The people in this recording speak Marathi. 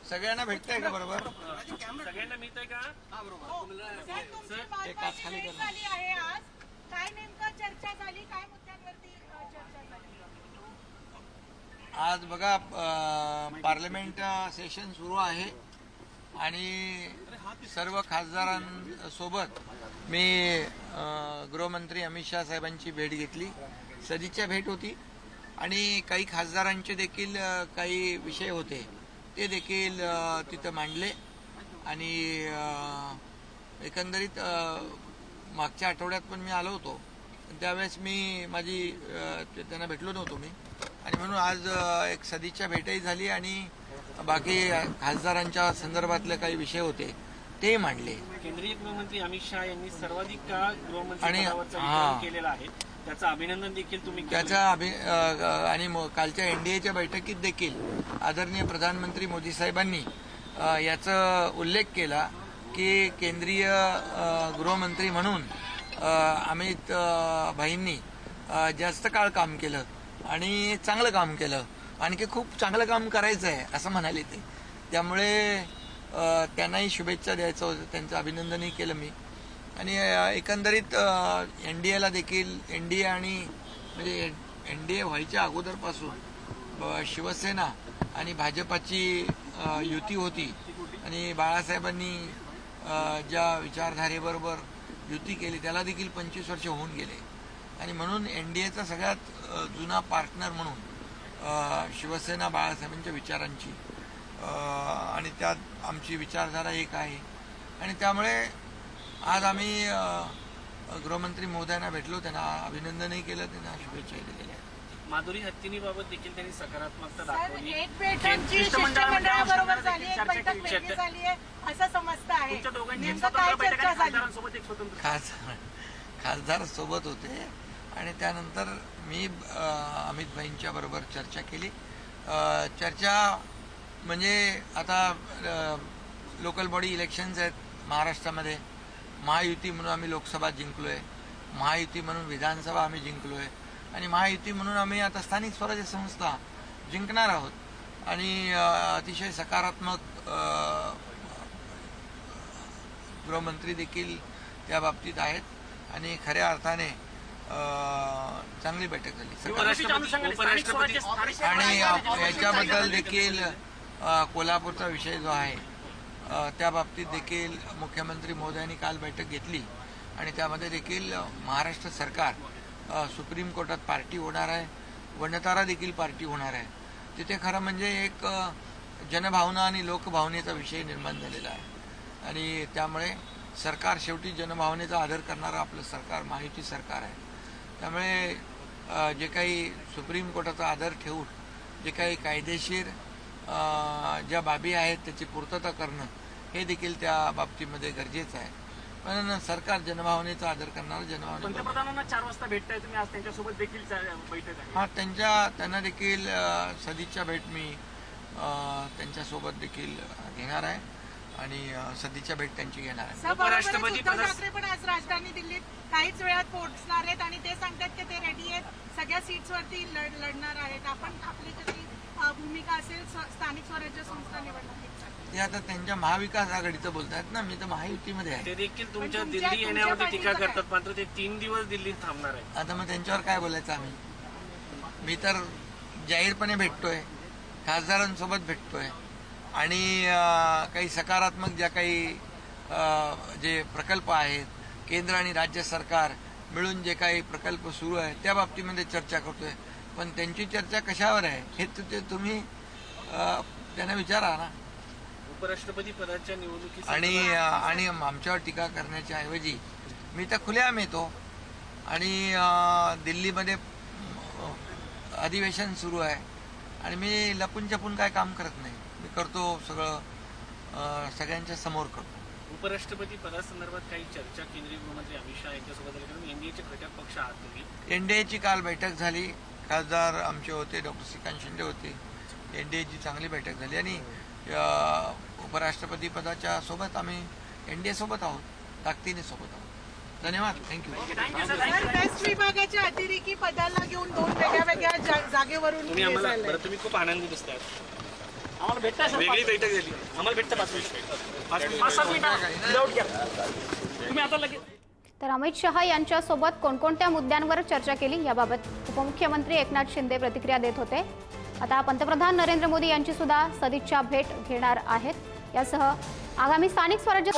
सगळ्यांना भेटतंय का बरोबर? सगळ्यांना मिळतंय का? एकाच खाली करा. आहे आज काय नेमकं चर्चा झाली, काय मुद्द्यांवरती चर्चा झाली? आज बघा पार्लमेंट सेशन सुरू आहे आणि सर्व खासदारांसोबत मी गृहमंत्री अमित शाह साहेबांची भेट घेतली. सदिच्छा भेट होती आणि काही खासदारांचे देखील काही विषय होते ते देखील तिथं मांडले आणि एकंदरीत मागच्या आठवड्यात पण मी आलो होतो. त्यावेळेस मी त्यांना भेटलो नव्हतो मी आणि म्हणून आज एक सदिच्छा भेटही झाली आणि बाकी खासदारांच्या संदर्भातले काही विषय होते ते मांडले. केंद्रीय गृहमंत्री अमित शाह यांनी सर्वाधिक काळ गृहमंत्री पदावरचा विचार केलेला आहे, त्याचं अभिनंदन देखील तुम्ही आणि कालच्या एनडीएच्या बैठकीत देखील आदरणीय प्रधानमंत्री मोदी साहेबांनी याचा उल्लेख केला की केंद्रीय गृहमंत्री म्हणून अमित भाईंनी जास्त काळ काम केलं आणि चांगलं काम केलं, आणखी खूप चांगलं काम करायचं आहे असं म्हणाले ते. त्यामुळे त्यांनाही शुभेच्छा द्यायचं होतं, त्यांचं अभिनंदनही केलं मी. आणि एकंदरीत एनडीएला देखील एनडीए आणि म्हणजे एनडीए व्हायच्या अगोदरपासून शिवसेना आणि भाजपाची युती होती आणि बाळासाहेबांनी ज्या विचारधारेबरोबर युती केली त्याला देखील 25 वर्ष होऊन गेले आणि म्हणून एनडीएचा सगळ्यात जुना पार्टनर म्हणून शिवसेना बाळासाहेबांच्या विचारांची आणि त्यात आमची विचारधारा एक आहे आणि त्यामुळे आज आम्ही गृहमंत्री महोदयांना भेटलो, त्यांना अभिनंदनही केलं, त्यांना शुभेच्छाही दिलेल्या आहेत. माधुरी हत्तींबाबत देखील त्यांनी सकारात्मकता दाखवली. एक बैठक शिष्टमंडळाबरोबर झाली, एक बैठक वेगळी झाली आहे असं समजतं आहे. नेमकं काय चर्चा झाली? खासदार सोबत होते आणि त्यानंतर मी अमित भाईंच्या बरोबर चर्चा केली. चर्चा म्हणजे आता लोकल बॉडी इलेक्शन्स आहेत महाराष्ट्रामध्ये. महायुती म्हणून आम्ही लोकसभा जिंकलोय, महायुती म्हणून विधानसभा आम्ही जिंकलोय आणि महायुती म्हणून आम्ही आता स्थानिक स्वराज्य संस्था जिंकणार आहोत आणि अतिशय सकारात्मक गृहमंत्री देखील त्या बाबतीत आहेत आणि खऱ्या अर्थाने चांगली बैठक झाली. आणि याच्याबद्दल देखील कोल्हापूरचा विषय जो आहे त्या बाबतीत देखील मुख्यमंत्री महोदयांनी काल बैठक घेतली आणि त्यामध्ये देखील महाराष्ट्र सरकार सुप्रीम कोर्टात पार्टी होणार आहे, वनतारा देखील पार्टी होणार आहे. तिथे खरं म्हणजे एक जनभावना आणि लोकभावनेचा विषय निर्माण झालेला आहे आणि त्यामुळे सरकार शेवटी जनभावनेचा आदर करणारं आपलं सरकार महायुती सरकार आहे. त्यामुळे जे काही सुप्रीम कोर्टाचा आदर ठेवून जे काही कायदेशीर ज्या बाबी आहेत त्याची पूर्तता करणं हे देखील त्या बाबतीमध्ये गरजेचं आहे. पण सरकार जनभावनेचा आदर करणार, जनभावना. पंतप्रधानांना 4 वाजता भेटताय तुम्ही, आज त्यांच्यासोबत देखील बैठक आहे. हा, त्यांना देखील सदिच्छा भेट मी त्यांच्यासोबत देखील घेणार आहे आणि सदिच्छा भेट त्यांची घेणार आहे. उपराष्ट्रपती उद्धव ठाकरे पण आज राजधानी दिल्लीत काहीच वेळात पोहोचणार आहेत आणि ते सांगतात की ते रेडी आहेत, सगळ्या सीट्सवरती लढणार आहेत. आपण आपली कशी भूमिका असेल स्थानिक स्वराज्य संस्था निवडणुकीत? ते आता त्यांच्या महाविकास आघाडीचं बोलतायत ना, मी तर महायुतीमध्ये आहे. ते देखील तुमच्या दिल्ली येण्यावरती टीका करतात, मात्र ते 3 दिवस दिल्लीत थांबणार आहे. आता मग त्यांच्यावर काय बोलायचं आम्ही? मी तर जाहीरपणे भेटतोय, खासदारांसोबत भेटतोय आणि काही सकारात्मक ज्या काही जे प्रकल्प आहेत केंद्र आणि राज्य सरकार मिळून जे काही प्रकल्प सुरू आहे त्या बाबतीमध्ये चर्चा करतोय. पण त्यांची चर्चा कशावर आहे हे तुम्ही त्यांना विचारा ना. उपराष्ट्रपती पदाच्या निवडणुकीत आणि आमच्यावर टीका करण्याच्या ऐवजी मी तर खुलेआम येतो आणि दिल्लीमध्ये अधिवेशन सुरू आहे आणि मी लपून छपून काय काम करत नाही, मी करतो सगळं सगळ्यांच्या समोर करतो. उपराष्ट्रपती पदासंदर्भात काही चर्चा केंद्रीय गृहमंत्री अमित शाह यांच्यासोबत झाली, कारण एनडीएचे घटक पक्ष आहात तुम्ही. एनडीएची काल बैठक झाली, खासदार आमचे होते, डॉक्टर श्रीकांत शिंदे होते. एनडीएची चांगली बैठक झाली आणि उपराष्ट्रपती पदाच्या सोबत आम्ही एनडीए सोबत आहोत, ताकदीने सोबत आहोत. धन्यवाद. थँक्यू. पोस्ट विभागाच्या अतिरेकी पदाला घेऊन 2 वेगळ्या जागेवरून तुम्ही हे आम्हाला झालंय. बरं तुम्ही खूप आनंदी दिसताय. आम्हाला भेटताय सर, वेगळी बैठक झाली. आम्हाला भेटतं 5 मिनिट. तुम्ही आता लगेच. तर अमित शहा यांच्यासोबत कोणकोणत्या मुद्द्यांवर चर्चा केली याबाबत उपमुख्यमंत्री एकनाथ शिंदे प्रतिक्रिया देत होते. आता पंतप्रधान नरेंद्र मोदी यांची सुद्धा सदिच्छा भेट घेणार आहेत. यासह आगामी स्थानिक स्वराज्य